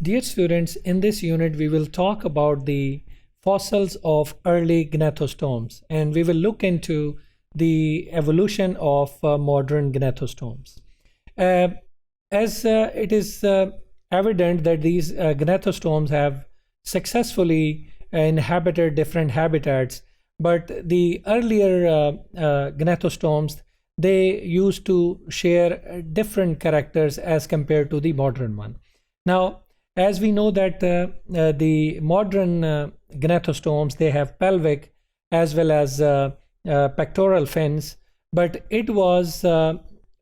Dear students, in this unit we will talk about the fossils of early gnathostomes, and we will look into the evolution of modern gnathostomes. As it is evident that these gnathostomes have successfully inhabited different habitats, but the earlier gnathostomes, they used to share different characters as compared to the modern one. Now, as we know that the modern gnathostomes, they have pelvic as well as pectoral fins, but it was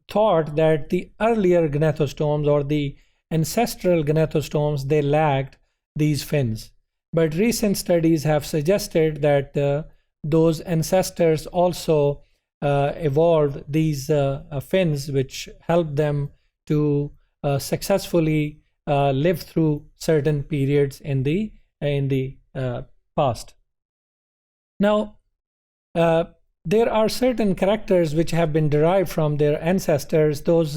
thought that the earlier gnathostomes or the ancestral gnathostomes, they lacked these fins. But recent studies have suggested that those ancestors also evolved these fins, which helped them to successfully live through certain periods in the past. Now, there are certain characters which have been derived from their ancestors. Those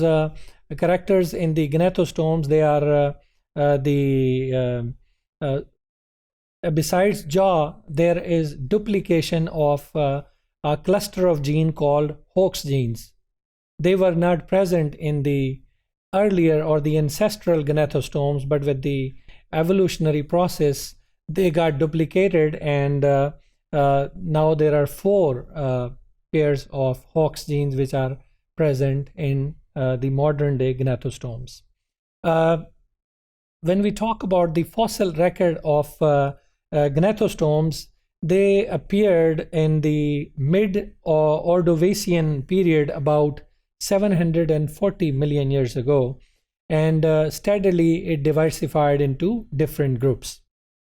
characters in the gnathostomes, they are besides jaw, there is duplication of a cluster of gene called Hox genes. They were not present in the earlier or the ancestral gnathostomes, but with the evolutionary process, they got duplicated, and now there are 4 pairs of Hox genes which are present in the modern day gnathostomes. When we talk about the fossil record of gnathostomes, they appeared in the mid-Ordovician period about 740 million years ago, and steadily it diversified into different groups.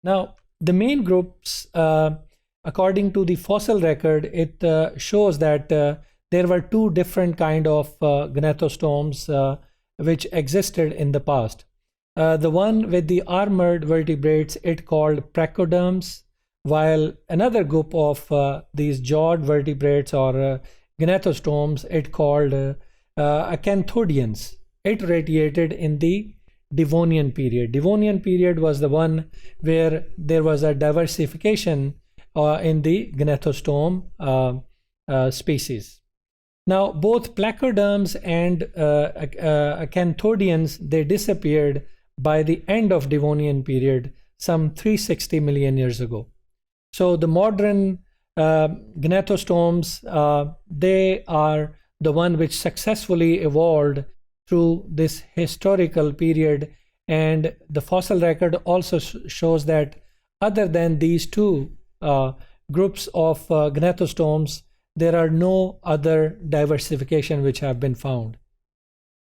Now, the main groups, according to the fossil record, it shows that there were 2 different kind of gnathostomes which existed in the past. The one with the armored vertebrates, it called praecoderms, while another group of these jawed vertebrates or gnathostomes, it called acanthodians. It radiated in the Devonian period. Devonian period was the one where there was a diversification in the gnathostome species. Now, both placoderms and acanthodians, they disappeared by the end of Devonian period, some 360 million years ago. So the modern gnathostomes, they are the one which successfully evolved through this historical period, and the fossil record also shows that other than these 2 groups of gnathostomes, there are no other diversification which have been found.